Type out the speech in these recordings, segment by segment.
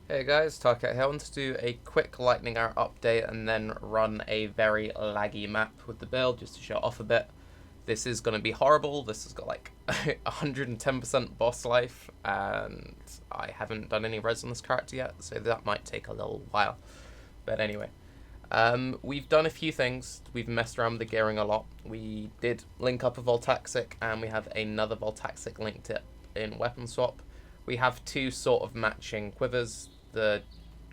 Hey guys, Tarke here. I want to do a quick lightning hour update and then run a very laggy map with the build just to show off a bit. This is going to be horrible. This has got like 110% boss life and I haven't done any res on this character yet, so that might take a little while. But anyway, we've done a few things. We've messed around with the gearing a lot. We did link up a Voltaxic and we have another Voltaxic linked it in Weapon Swap. We have two sort of matching quivers. The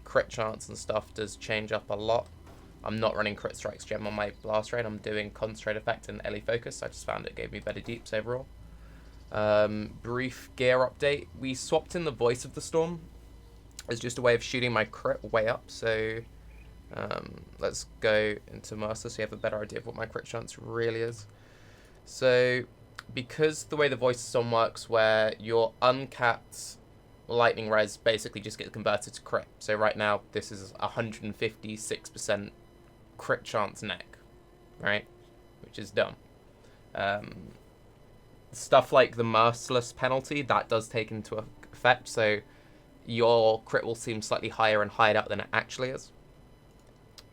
crit chance and stuff does change up a lot. I'm not running crit strikes gem on my blast rate. I'm doing concentrate effect and LE focus. I just found it gave me better deeps overall. Brief gear update. We swapped in the voice of the storm as just a way of shooting my crit way up. So let's go into Mercer so you have a better idea of what my crit chance really is. So because the way the voice of the storm works, where your uncapped lightning res basically just gets converted to crit. So right now this is 156% crit chance neck, right? Which is dumb. Stuff like the merciless penalty, that does take into effect, so your crit will seem slightly higher and hide out than it actually is.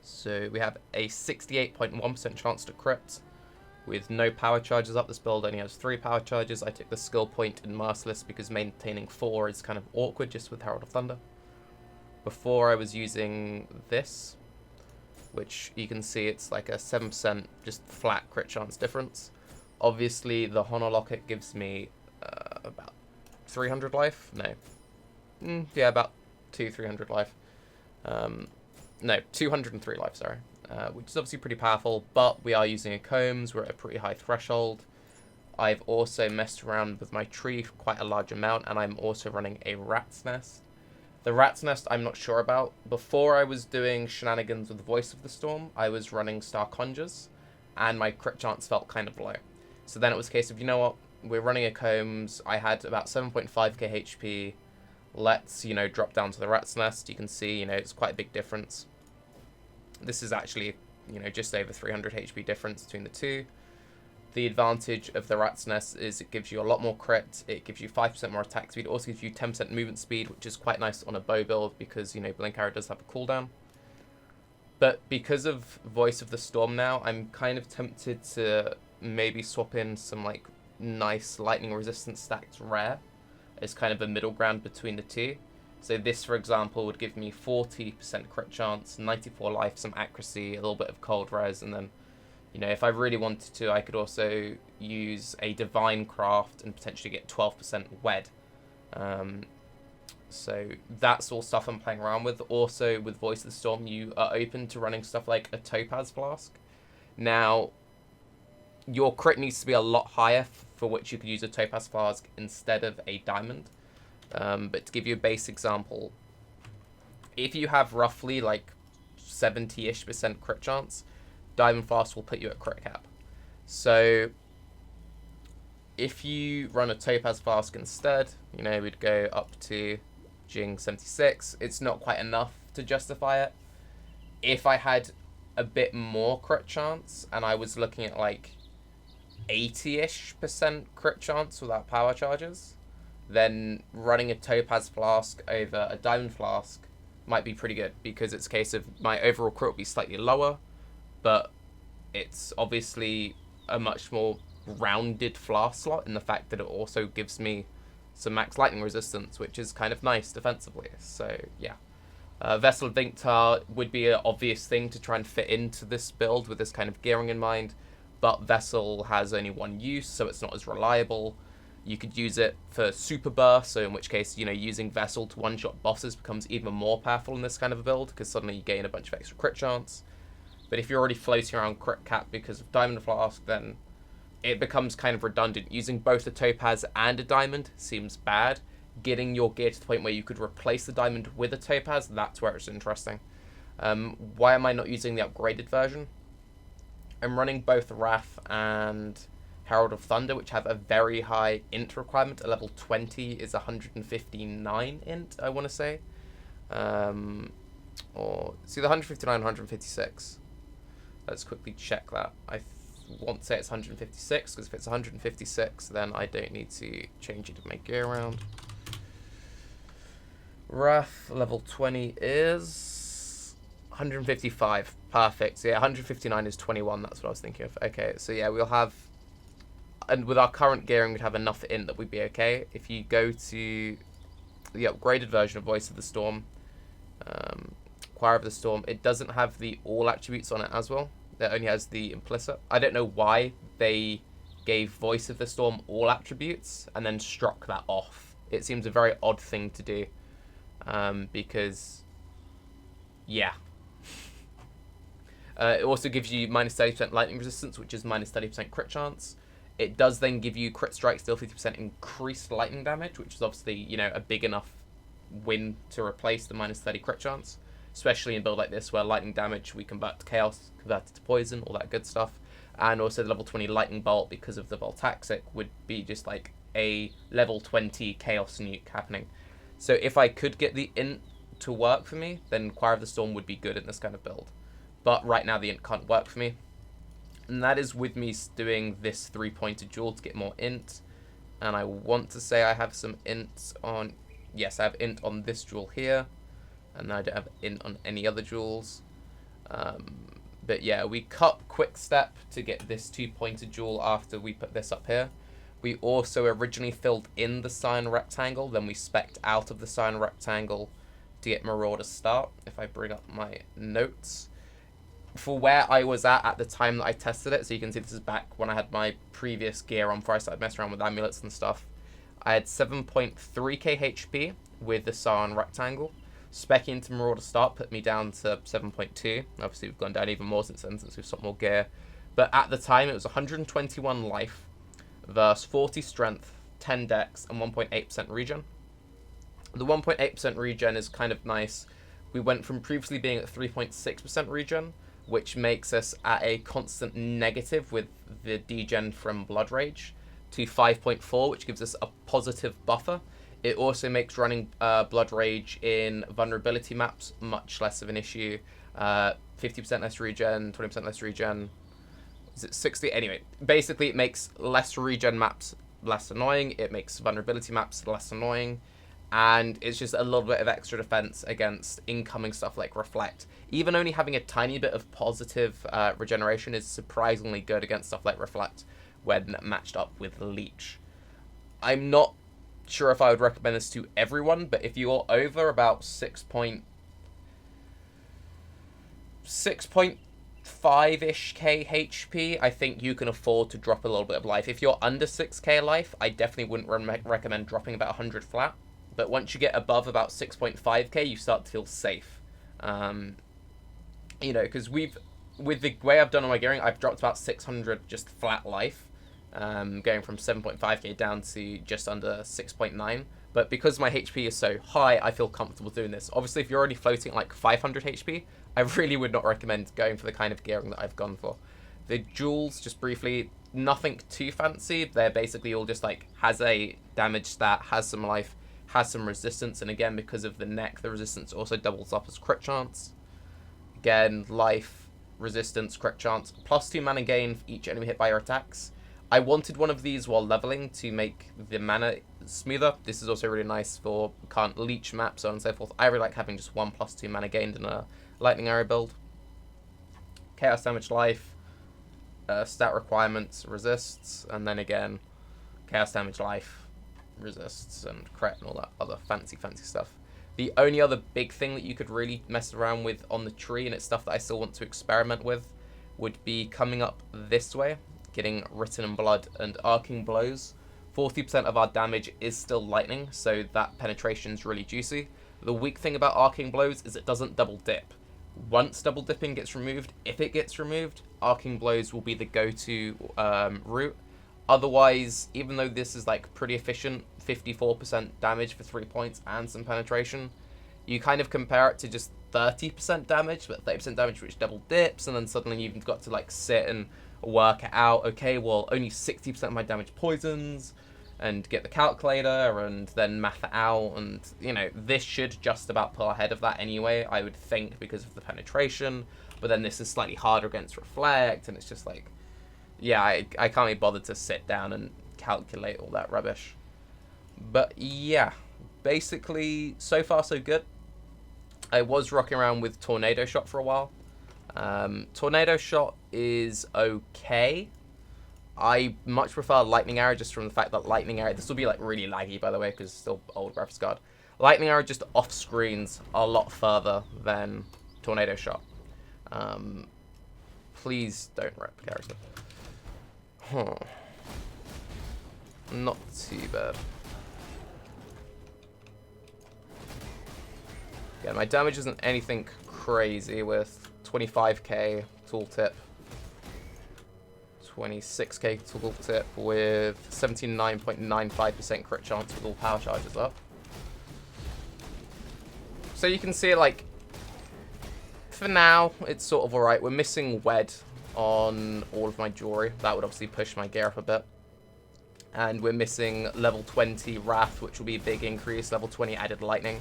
So we have a 68.1% chance to crit with no power charges up. This build only has 3 power charges. I took the skill point in Merciless because maintaining 4 is kind of awkward just with Herald of Thunder. Before I was using this, which you can see it's like a 7% just flat crit chance difference. Obviously the Honor Locket gives me about 300 life. No. Yeah, about 300 life. No, 203 life, sorry. Which is obviously pretty powerful, but we are using a combs, we're at a pretty high threshold. I've also messed around with my tree for quite a large amount, and I'm also running a rat's nest. The rat's nest I'm not sure about. Before I was doing shenanigans with the voice of the storm, I was running Star Conjures, and my crit chance felt kind of low. So then it was a case of, you know what, we're running a combs, I had about 7.5k HP, let's, drop down to the rat's nest. You can see, it's quite a big difference. This is actually, just over 300 HP difference between the two. The advantage of the rat's nest is it gives you a lot more crit, it gives you 5% more attack speed, it also gives you 10% movement speed, which is quite nice on a bow build because, Blink Arrow does have a cooldown. But because of Voice of the Storm now, I'm kind of tempted to maybe swap in some, nice lightning resistance stacked rare as kind of a middle ground between the two. So this, for example, would give me 40% crit chance, 94 life, some accuracy, a little bit of cold res, and then, if I really wanted to, I could also use a divine craft and potentially get 12% wed. So that's all stuff I'm playing around with. Also, with Voice of the Storm, you are open to running stuff like a Topaz Flask. Now, your crit needs to be a lot higher for which you could use a Topaz Flask instead of a Diamond. But to give you a base example, if you have roughly 70-ish% crit chance, Diamond Flask will put you at crit cap. So if you run a Topaz Flask instead, we'd go up to Jing 76. It's not quite enough to justify it. If I had a bit more crit chance and I was looking at 80-ish% crit chance without power charges, then running a Topaz Flask over a Diamond Flask might be pretty good, because it's a case of my overall crit will be slightly lower, but it's obviously a much more rounded flask slot in the fact that it also gives me some max lightning resistance, which is kind of nice defensively. So yeah, Vessel of Vinctar would be an obvious thing to try and fit into this build with this kind of gearing in mind, but Vessel has only one use, so it's not as reliable. You could use it for super burst, so in which case, using Vessel to one-shot bosses becomes even more powerful in this kind of a build, because suddenly you gain a bunch of extra crit chance. But if you're already floating around crit cap because of Diamond Flask, then it becomes kind of redundant. Using both a Topaz and a Diamond seems bad. Getting your gear to the point where you could replace the Diamond with a Topaz, that's where it's interesting. Why am I not using the upgraded version? I'm running both Wrath and Herald of Thunder, which have a very high int requirement. A level 20 is 159 int, I want to say. Or see, the 159, 156. Let's quickly check that. I want to say it's 156, because if it's 156, then I don't need to change it to make gear around. Wrath level 20 is 155. Perfect. So yeah, 159 is 21. That's what I was thinking of. Okay, so yeah, we'll have, and with our current gearing, we'd have enough in that we'd be okay. If you go to the upgraded version of Voice of the Storm, Choir of the Storm, it doesn't have the all attributes on it as well. It only has the implicit. I don't know why they gave Voice of the Storm all attributes and then struck that off. It seems a very odd thing to do, because, yeah. It also gives you minus 30% lightning resistance, which is minus 30% crit chance. It does then give you crit strike, still 50% increased lightning damage, which is obviously, you know, a big enough win to replace the minus 30 crit chance, especially in a build like this where lightning damage we convert to chaos, convert it to poison, all that good stuff. And also the level 20 lightning bolt, because of the Voltaxic, would be just like a level 20 chaos nuke happening. So if I could get the int to work for me, then Choir of the Storm would be good in this kind of build. But right now the int can't work for me. And that is with me doing this 3-pointed jewel to get more int. And I want to say I have some ints on... Yes, I have int on this jewel here. And I don't have int on any other jewels. But yeah, we cut quick step to get this 2-pointed jewel after we put this up here. We also originally filled in the cyan rectangle, then we specced out of the cyan rectangle to get Marauder start. If I bring up my notes, for where I was at the time that I tested it, so you can see this is back when I had my previous gear on before I started messing around with amulets and stuff. I had 7.3k HP with the cyan rectangle. Spec into Marauder start put me down to 7.2. Obviously we've gone down even more since then, since we've stopped more gear. But at the time it was 121 life versus 40 strength, 10 dex, and 1.8% regen. The 1.8% regen is kind of nice. We went from previously being at 3.6% regen, which makes us at a constant negative with the degen from Blood Rage, to 5.4, which gives us a positive buffer. It also makes running Blood Rage in vulnerability maps much less of an issue. 50% less regen, 20% less regen. Is it 60? Anyway, basically it makes less regen maps less annoying. It makes vulnerability maps less annoying. And it's just a little bit of extra defense against incoming stuff like Reflect. Even only having a tiny bit of positive regeneration is surprisingly good against stuff like Reflect when matched up with Leech. I'm not sure if I would recommend this to everyone, but if you're over about 6.5-ish k HP, I think you can afford to drop a little bit of life. If you're under 6k life, I definitely wouldn't recommend dropping about 100 flat. But once you get above about 6.5k, you start to feel safe. You know, because with the way I've done on my gearing, I've dropped about 600 just flat life. Going from 7.5k down to just under 6.9. But because my HP is so high, I feel comfortable doing this. Obviously, if you're already floating at like 500 HP, I really would not recommend going for the kind of gearing that I've gone for. The jewels, just briefly, nothing too fancy. They're basically all just like, has a damage stat, has some life, has some resistance, and again, because of the neck, the resistance also doubles up as crit chance. Again, life, resistance, crit chance, +2 mana gain for each enemy hit by your attacks. I wanted one of these while leveling to make the mana smoother. This is also really nice for can't leech maps, so on and so forth. I really like having just 1 +2 mana gained in a lightning arrow build. Chaos damage, life, stat requirements, resists, and then again, chaos damage, life, resists, and crit, and all that other fancy stuff. The only other big thing that you could really mess around with on the tree, and it's stuff that I still want to experiment with, would be coming up this way, getting Written in Blood and Arcing Blows. 40% of our damage is still lightning, so that penetration is really juicy. The weak thing about Arcing Blows is it doesn't double dip. Once double dipping gets removed, if it gets removed, Arcing Blows will be the go-to route. Otherwise, even though this is like pretty efficient, 54% damage for 3 points and some penetration, you kind of compare it to just 30% damage, but 30% damage which double dips, and then suddenly you've got to like sit and work it out. Okay, well, only 60% of my damage poisons, and get the calculator, and then math it out, and, you know, this should just about pull ahead of that anyway, I would think, because of the penetration, but then this is slightly harder against Reflect, and it's just like, yeah, I can't be bothered to sit down and calculate all that rubbish. But yeah, basically, so far so good. I was rocking around with Tornado Shot for a while. Tornado Shot is okay. I much prefer Lightning Arrow just from the fact that Lightning Arrow... This will be like really laggy, by the way, because it's still old graphics card. Lightning Arrow just off screens a lot further than Tornado Shot. Please don't rep the character. Huh. Not too bad. Yeah, my damage isn't anything crazy with 25k tooltip. 26k tooltip with 79.95% crit chance with all power charges up. So you can see, like, for now, it's sort of alright. We're missing Wed on all of my jewelry. That would obviously push my gear up a bit. And we're missing level 20 Wrath, which will be a big increase. Level 20 added Lightning,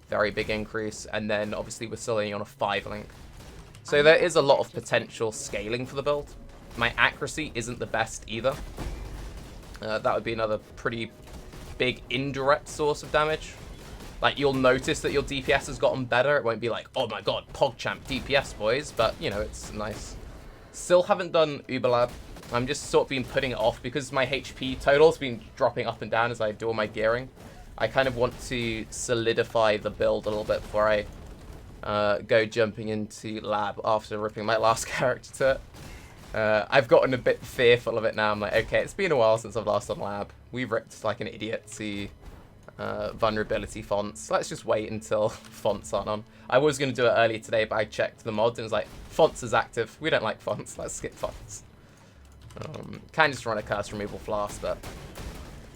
very big increase. And then, obviously, we're still only on a 5 link. So there is a lot of potential scaling for the build. My accuracy isn't the best either. That would be another pretty big indirect source of damage. Like, you'll notice that your DPS has gotten better. It won't be like, oh my god, PogChamp DPS, boys. But, you know, it's nice. Still haven't done Uberlab. I'm just sort of been putting it off because my HP total's been dropping up and down as I do all my gearing. I kind of want to solidify the build a little bit before I go jumping into lab after ripping my last character to it. I've gotten a bit fearful of it now. I'm like, okay, it's been a while since I've last done lab. We ripped like an idiot to vulnerability fonts. Let's just wait until fonts aren't on. I was going to do it earlier today, but I checked the mods and it was like, fonts is active. We don't like fonts. Let's skip fonts. Can just run a curse removal flask, but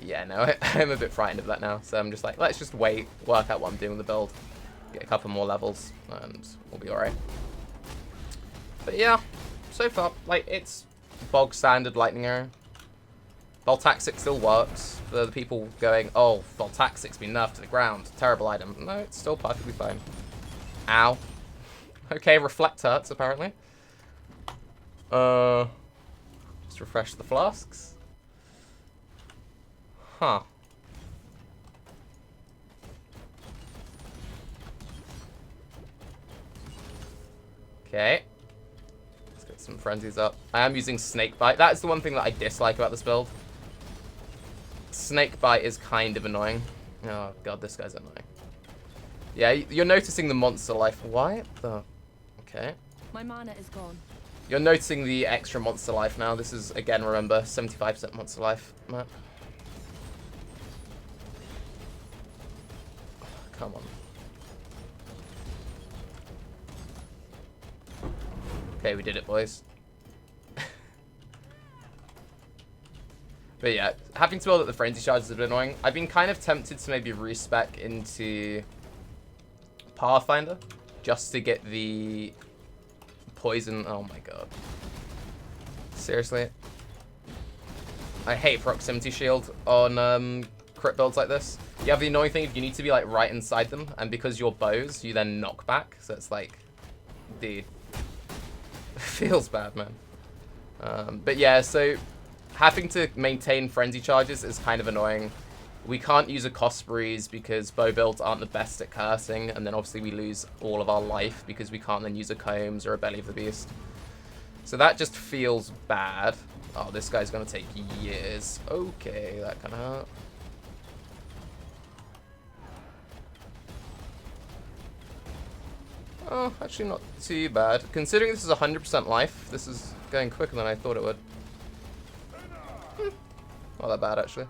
yeah, no, I'm a bit frightened of that now. So I'm just like, let's just wait, work out what I'm doing with the build, get a couple more levels, and we'll be alright. But yeah, so far, like, it's bog standard Lightning Arrow. Voltaxic still works. For the people going, oh, Voltaxic's been nerfed to the ground. Terrible item. No, it's still perfectly fine. Ow. Okay, Reflect hurts, apparently. Just refresh the flasks. Huh. Okay. Let's get some frenzies up. I am using Snakebite. That's the one thing that I dislike about this build. Snakebite is kind of annoying. Oh god, this guy's annoying. Yeah, you're noticing the monster life. Why the... Okay. My mana is gone. You're noticing the extra monster life now. This is, again, remember, 75% monster life map. Come on. Okay, we did it, boys. But yeah, having to build up the frenzy charges is a bit annoying. I've been kind of tempted to maybe respec into Pathfinder just to get the poison. Oh my god. Seriously? I hate proximity shield on crit builds like this. You have the annoying thing if you need to be like right inside them, and because you're bows, you then knock back. So it's like, dude, feels bad, man. But yeah, so having to maintain frenzy charges is kind of annoying. We can't use a cost breeze because bow builds aren't the best at cursing, and then obviously we lose all of our life because we can't then use a combs or a belly of the beast. So that just feels bad. Oh, this guy's gonna take years. Okay, that kind of hurt. Oh, actually not too bad. Considering this is 100% life, this is going quicker than I thought it would. Not that bad, actually.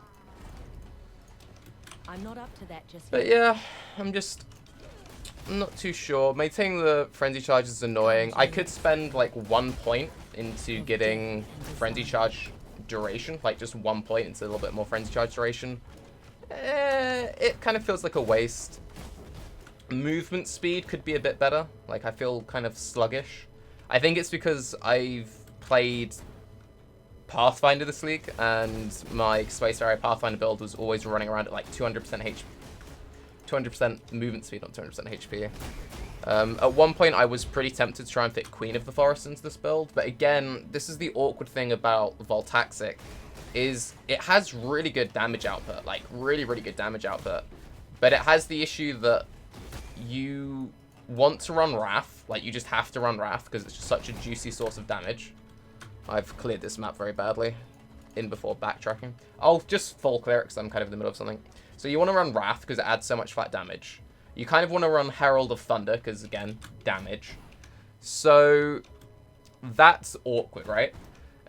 I'm not up to that just But yeah, I'm not too sure. Maintaining the frenzy charge is annoying. I could spend like 1 point into getting frenzy charge duration, like just 1 point into a little bit more frenzy charge duration. It kind of feels like a waste. Movement speed could be a bit better. Like, I feel kind of sluggish. I think it's because I've played Pathfinder this week, and my Space Area Pathfinder build was always running around at like 200% 200% movement speed, not 200% HP. At one point, I was pretty tempted to try and fit Queen of the Forest into this build, but again, this is the awkward thing about Voltaxic, is it has really good damage output, like really, really good damage output, But it has the issue that you want to run Wrath. Like, you just have to run Wrath because it's just such a juicy source of damage. I've cleared this map very badly in before backtracking. I'll just full clear it because I'm kind of in the middle of something. So you want to run Wrath because it adds so much flat damage. You kind of want to run Herald of Thunder because, again, damage. So that's awkward, right?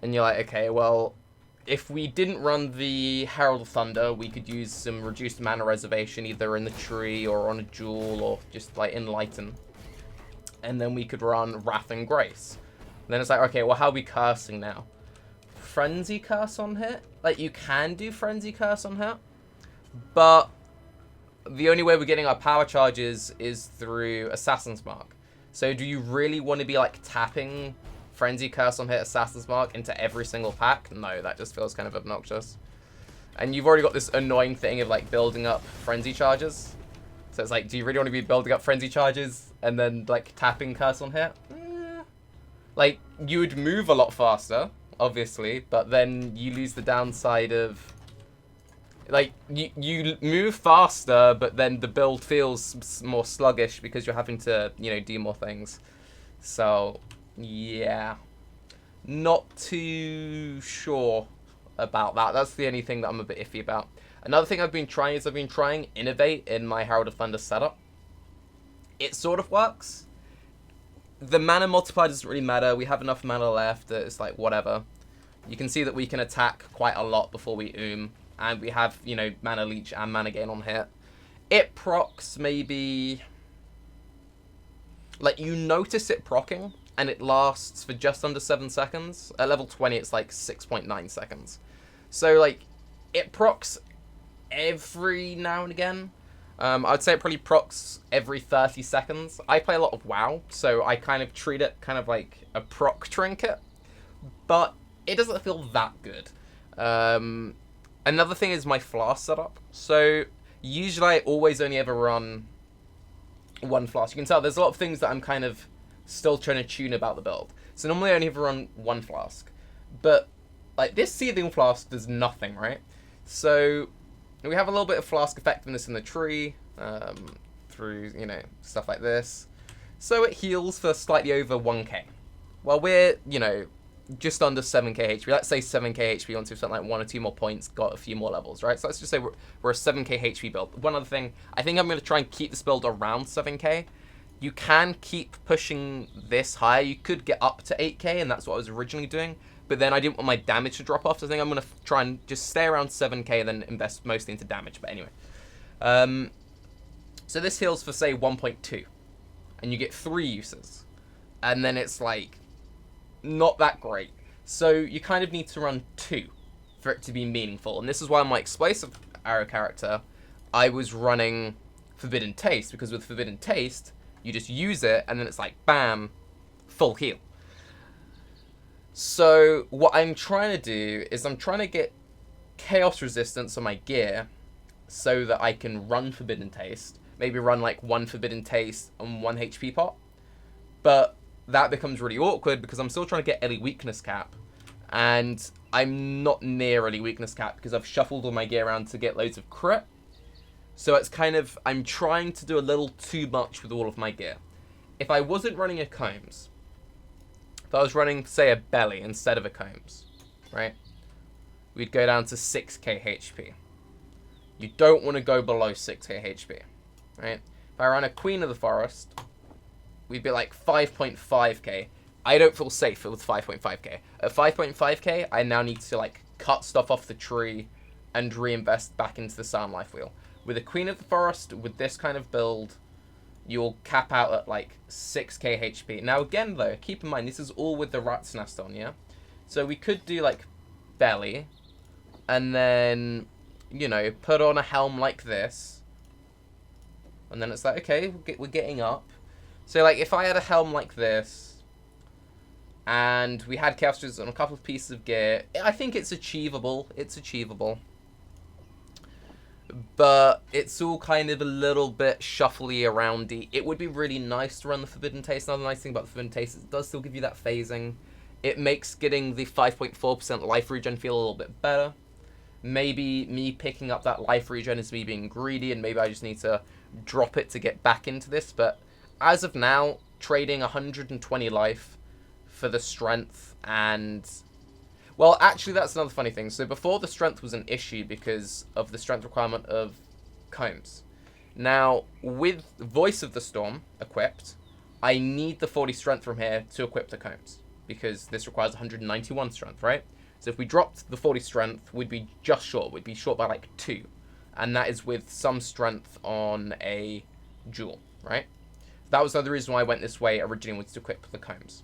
And you're like, okay, well, if we didn't run the Herald of Thunder, we could use some reduced mana reservation either in the tree or on a jewel or just like Enlighten. And then we could run Wrath and Grace. And then it's like, okay, well, how are we cursing now? Frenzy Curse on hit? Like, you can do Frenzy Curse on hit, but the only way we're getting our power charges is through Assassin's Mark. So do you really want to be like tapping Frenzy Curse on hit Assassin's Mark into every single pack? No, that just feels kind of obnoxious. And you've already got this annoying thing of like building up Frenzy charges. So it's like, do you really want to be building up Frenzy charges and then like tapping Curse on hit? Like, you would move a lot faster, obviously, but then you lose the downside of, like, you move faster, but then the build feels more sluggish because you're having to, you know, do more things. So, yeah. Not too sure about that. That's the only thing that I'm a bit iffy about. Another thing I've been trying is I've been trying Innervate in my Herald of Thunder setup. It sort of works. The mana multiplier doesn't really matter. We have enough mana left that it's like, whatever. You can see that we can attack quite a lot before we and we have, you know, mana leech and mana gain on hit. It procs maybe, like, you notice it procking, and it lasts for just under 7 seconds. At level 20, it's like 6.9 seconds. So, like, it procs every now and again. I'd say it probably procs every 30 seconds. I play a lot of WoW, so I kind of treat it kind of like a proc trinket, but it doesn't feel that good. Another thing is my flask setup. So usually I always only ever run one flask. You can tell there's a lot of things that I'm kind of still trying to tune about the build. So normally I only ever run one flask, but like this seething flask does nothing, right? So we have a little bit of flask effectiveness in the tree, through, you know, stuff like this. So it heals for slightly over 1k. Well, we're, you know, just under 7k HP. Let's say 7k HP onto something like 1 or 2 more points, got a few more levels, right? So let's just say we're a 7k HP build. One other thing, I think I'm going to try and keep this build around 7k. You can keep pushing this higher. You could get up to 8k, and that's what I was originally doing. But then I didn't want my damage to drop off, so I think I'm going to try and just stay around 7k and then invest mostly into damage. But anyway. So this heals for, say, 1.2. And you get 3 uses. And then it's, like, not that great. So you kind of need to run 2 for it to be meaningful. And this is why on my explosive arrow character, I was running Forbidden Taste. Because with Forbidden Taste, you just use it, and then it's like, bam, full heal. So what I'm trying to do is I'm trying to get chaos resistance on my gear so that I can run Forbidden Taste. Maybe run like 1 Forbidden Taste and 1 HP pot. But that becomes really awkward because I'm still trying to get Ellie weakness cap. And I'm not near Ellie weakness cap because I've shuffled all my gear around to get loads of crit. So it's kind of, I'm trying to do a little too much with all of my gear. If I wasn't running a Combs, if I was running, say, a Belly instead of a Combs, right? We'd go down to 6k HP. You don't want to go below 6k HP, right? If I ran a Queen of the Forest, we'd be like 5.5k. I don't feel safe with 5.5k. At 5.5k, I now need to like cut stuff off the tree and reinvest back into the Sound Life Wheel. With a Queen of the Forest, with this kind of build, you'll cap out at like 6k HP. Now again though, keep in mind, this is all with the Rat's Nest on, yeah? So we could do like Belly, and then, you know, put on a helm like this. And then it's like, okay, we're getting up. So like, if I had a helm like this, and we had Chaos Resistance on a couple of pieces of gear, I think it's achievable. It's achievable. But it's all kind of a little bit shuffly aroundy. It would be really nice to run the Forbidden Taste. Another nice thing about the Forbidden Taste is it does still give you that phasing. It makes getting the 5.4% life regen feel a little bit better. Maybe me picking up that life regen is me being greedy, and maybe I just need to drop it to get back into this. But as of now, trading 120 life for the strength and... Well, actually, that's another funny thing. So before, the strength was an issue because of the strength requirement of combs. Now, with Voice of the Storm equipped, I need the 40 strength from here to equip the combs, because this requires 191 strength, right? So if we dropped the 40 strength, we'd be just short. We'd be short by like 2. And that is with some strength on a jewel, right? That was another reason why I went this way originally, was to equip the combs.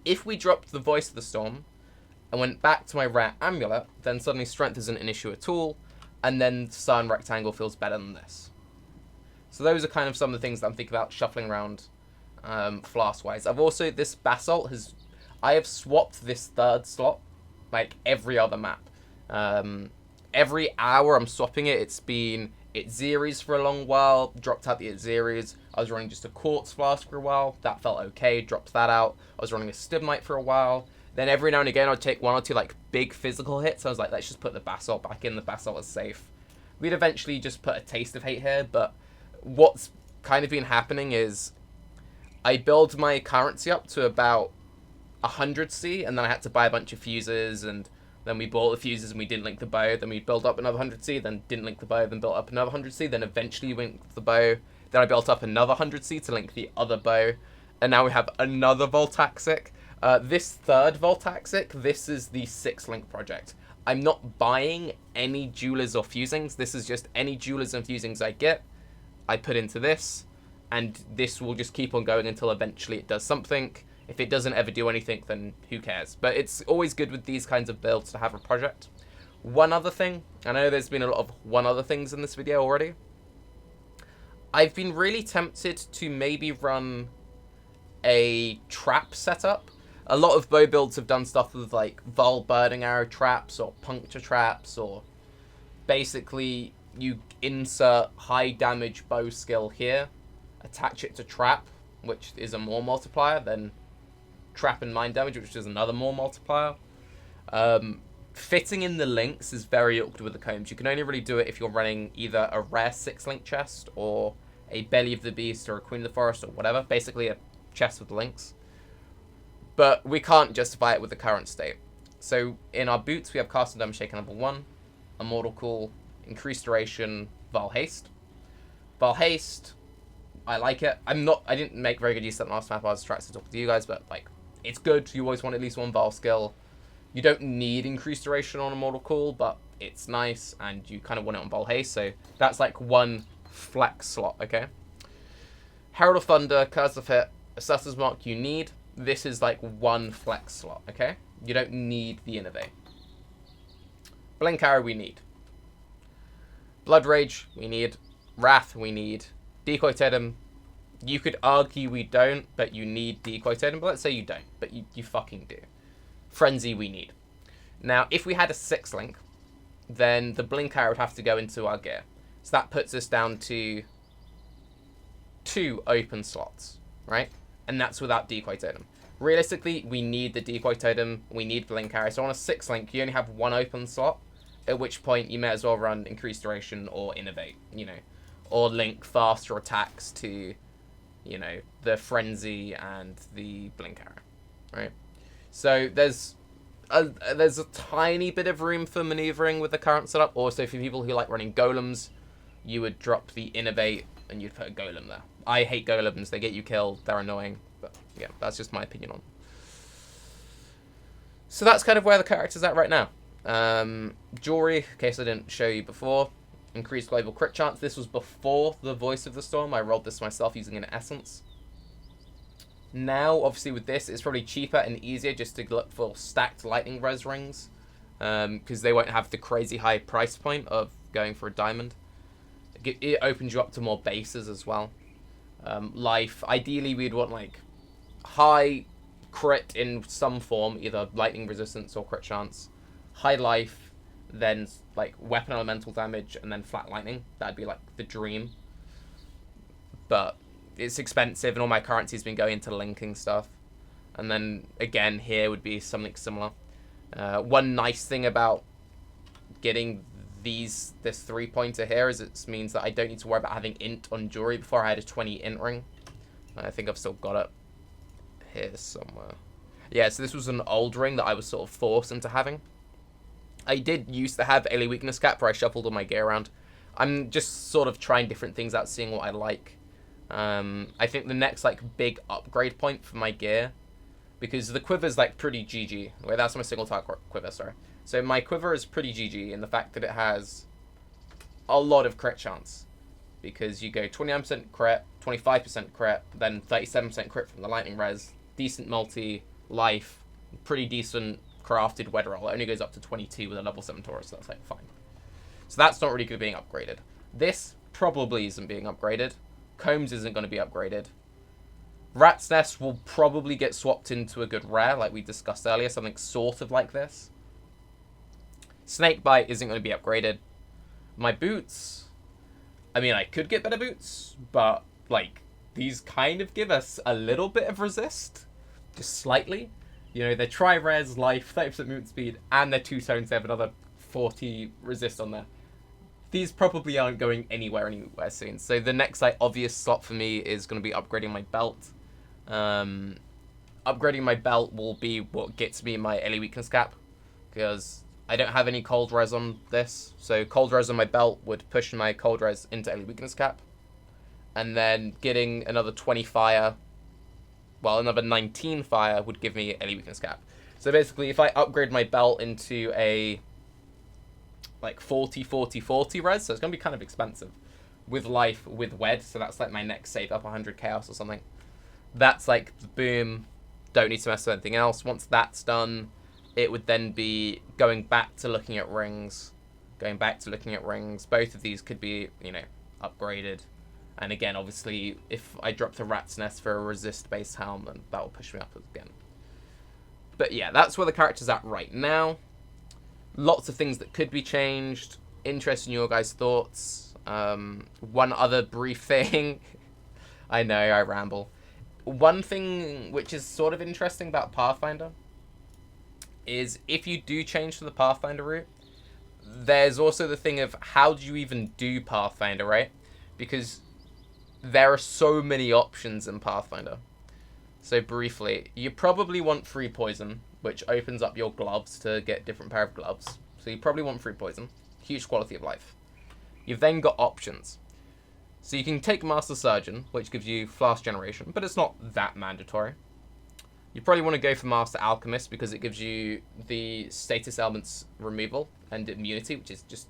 If we dropped the Voice of the Storm and went back to my rare amulet, then suddenly strength isn't an issue at all. And then Sun Rectangle feels better than this. So those are kind of some of the things that I'm thinking about shuffling around flask-wise. I've also, this Basalt has... I have swapped this third slot like every other map. Every hour I'm swapping it. It's been Itzeries for a long while, dropped out the Itzeries. I was running just a Quartz Flask for a while. That felt okay, dropped that out. I was running a Stigmite for a while. Then every now and again I'd take 1 or 2 like big physical hits. I was like, let's just put the Basalt back in. The Basalt is safe. We'd eventually just put a Taste of Hate here, but what's kind of been happening is I build my currency up to about 100C, and then I had to buy a bunch of fuses, and then we bought the fuses and we didn't link the bow, then we built up another 100C, then didn't link the bow, then built up another 100C, then eventually linked the bow, then I built up another 100C to link the other bow, and now we have another Voltaxic. This third Voltaxic, this is the 6-link project. I'm not buying any jewelers or fusings, this is just any jewelers and fusings I get, I put into this, and this will just keep on going until eventually it does something. If it doesn't ever do anything, then who cares? But it's always good with these kinds of builds to have a project. One other thing, I know there's been a lot of one other things in this video already. I've been really tempted to maybe run a trap setup. A lot of bow builds have done stuff with like Vaal burning arrow traps or puncture traps, or basically you insert high damage bow skill here, attach it to trap, which is a more multiplier, then trap and mine damage, which is another more multiplier. Fitting in the links is very awkward with the combs. You can only really do it if you're running either a rare 6-link chest or a Belly of the Beast or a Queen of the Forest or whatever. Basically a chest with links. But we can't justify it with the current state. So in our boots, we have Cast and Dumb Shaker number 1, Immortal Cool, Increased Duration, Vaal Haste. Vaal Haste, I like it. I didn't make very good use of that last map. I was trying to talk to you guys, but like, it's good. You always want at least 1 Vaal skill. You don't need Increased Duration on Immortal Cool, but it's nice, and you kind of want it on Vaal Haste, so that's like 1 flex slot, okay? Herald of Thunder, Curse of Hit, Assassin's Mark you need. This is like 1 flex slot, okay? You don't need the Innervate. Blink Arrow we need. Blood Rage we need. Wrath we need. Decoy Totem, you could argue we don't, but you need Decoy Totem, but let's say you don't, but you fucking do. Frenzy we need. Now, if we had a 6-link, then the Blink Arrow would have to go into our gear. So that puts us down to 2 open slots, right? And that's without Decoy Totem. Realistically, we need the Decoy Totem, we need Blink Arrow. So on a 6-link, you only have 1 open slot, at which point you may as well run Increased Duration or Innervate, you know, or link faster attacks to, you know, the Frenzy and the Blink Arrow, right? So there's a tiny bit of room for maneuvering with the current setup. Also, for people who like running golems, you would drop the Innervate and you'd put a golem there. I hate golems, they get you killed, they're annoying, but yeah, that's just my opinion on. So that's kind of where the character's at right now. Jewelry, in case I didn't show you before, increased global crit chance. This was before the Voice of the Storm. I rolled this myself using an essence. Now, obviously with this, it's probably cheaper and easier just to look for stacked lightning res rings, because they won't have the crazy high price point of going for a diamond. It opens you up to more bases as well. Life, ideally we'd want like high crit in some form, either lightning resistance or crit chance, high life, then like weapon elemental damage, and then flat lightning. That'd be like the dream. But it's expensive, and all my currency's been going into linking stuff. And then again, here would be something similar. One nice thing about getting this 3-pointer here is it means that I don't need to worry about having int on jewelry. Before I had a 20 int ring. I think I've still got it here somewhere. Yeah, so this was an old ring that I was sort of forced into having. I did used to have a weakness cap where I shuffled all my gear around. I'm just sort of trying different things out, seeing what I like. I think the next like big upgrade point for my gear, because the quiver's like pretty GG. Wait, that's my single target quiver, sorry. So my quiver is pretty GG in the fact that it has a lot of crit chance. Because you go 29% crit, 25% crit, then 37% crit from the lightning res, decent multi, life, pretty decent crafted weather roll. It only goes up to 22 with a level 7 Taurus, so that's like fine. So that's not really good being upgraded. This probably isn't being upgraded. Combs isn't going to be upgraded. Rat's Nest will probably get swapped into a good rare, like we discussed earlier, something sort of like this. Snakebite isn't going to be upgraded. My boots, I mean, I could get better boots, but like these kind of give us a little bit of resist, just slightly. You know, they're tri-res, life, 30% movement speed, and they're 2 tones. They have another 40 resist on there. These probably aren't going anywhere soon. So the next like obvious slot for me is going to be upgrading my belt. Upgrading my belt will be what gets me my LE weakness cap, because I don't have any cold res on this. So cold res on my belt would push my cold res into LE weakness cap. And then getting another 20 fire, well, another 19 fire would give me LE weakness cap. So basically, if I upgrade my belt into a like 40, 40, 40 res, so it's going to be kind of expensive, with life, with wed, so that's like my next save up 100 chaos or something. That's like, boom, don't need to mess with anything else. Once that's done, it would then be going back to looking at rings. Both of these could be, you know, upgraded. And again, obviously, if I drop the Rat's Nest for a resist-based helm, then that will push me up again. But yeah, that's where the character's at right now. Lots of things that could be changed. Interested in your guys' thoughts. One other brief thing. I know, I ramble. One thing which is sort of interesting about Pathfinder is if you do change to the Pathfinder route, there's also the thing of how do you even do Pathfinder, right? Because there are so many options in Pathfinder. So briefly, you probably want free poison, which opens up your gloves to get different pair of gloves. So you probably want free poison. Huge quality of life. You've then got options. So you can take Master Surgeon, which gives you flask generation, but it's not that mandatory. You probably want to go for Master Alchemist because it gives you the status elements removal and immunity, which is just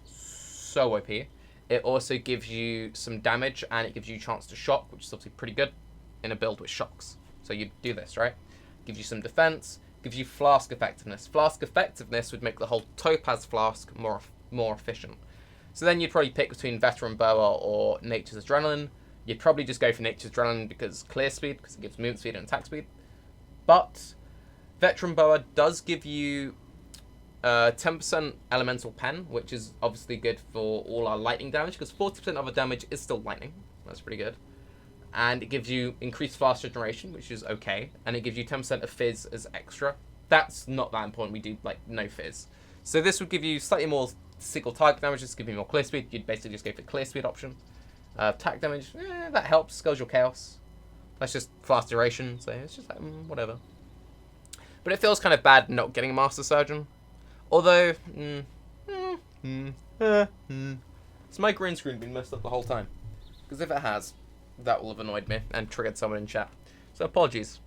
so OP. It also gives you some damage and it gives you a chance to shock, which is obviously pretty good in a build with shocks. So you do this, right? Gives you some defense, gives you flask effectiveness. Flask effectiveness would make the whole Topaz flask more efficient. So then you'd probably pick between Veteran Boa or Nature's Adrenaline. You'd probably just go for Nature's Adrenaline because clear speed, because it gives movement speed and attack speed. But Veteran Boa does give you 10% Elemental Pen, which is obviously good for all our lightning damage, because 40% of our damage is still lightning. That's pretty good. And it gives you increased fast regeneration, which is okay. And it gives you 10% of Fizz as extra. That's not that important. We do, like, no Fizz. So this would give you slightly more single target damage. Just give you more clear speed. You'd basically just go for clear speed option. Attack damage, that helps. Scales your chaos. That's just fast duration, so it's just like, whatever. But it feels kind of bad not getting a Master Surgeon. Although, it's my green screen been messed up the whole time. Because if it has, that will have annoyed me and triggered someone in chat. So apologies.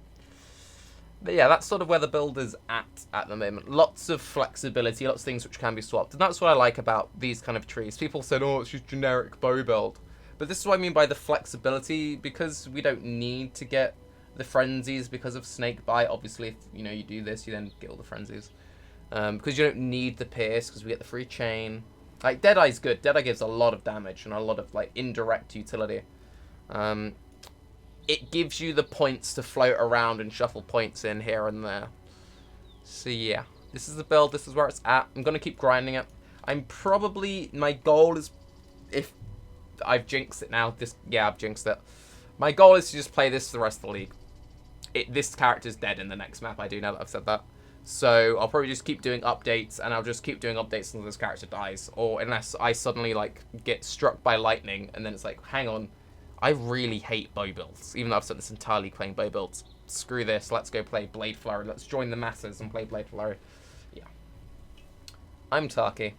But yeah, that's sort of where the build is at the moment. Lots of flexibility, lots of things which can be swapped. And that's what I like about these kind of trees. People said, oh, it's just generic bow build. But this is what I mean by the flexibility, because we don't need to get the frenzies because of Snakebite. Obviously, if you know you do this, you then get all the frenzies. Because you don't need the pierce, because we get the free chain. Like, Deadeye's good. Deadeye gives a lot of damage and a lot of, like, indirect utility. It gives you the points to float around and shuffle points in here and there. So, yeah. This is the build. This is where it's at. I'm going to keep grinding it. My goal is, if I've jinxed it now. Yeah, I've jinxed it. My goal is to just play this for the rest of the league. This character's dead in the next map. I do know that I've said that. So I'll probably just keep doing updates, and I'll just keep doing updates until this character dies, or unless I suddenly like get struck by lightning, and then it's like, hang on, I really hate bow builds, even though I've spent this entirely playing bow builds. Screw this, let's go play Blade Flurry. Let's join the masses and play Blade Flurry. Yeah. I'm Tarke.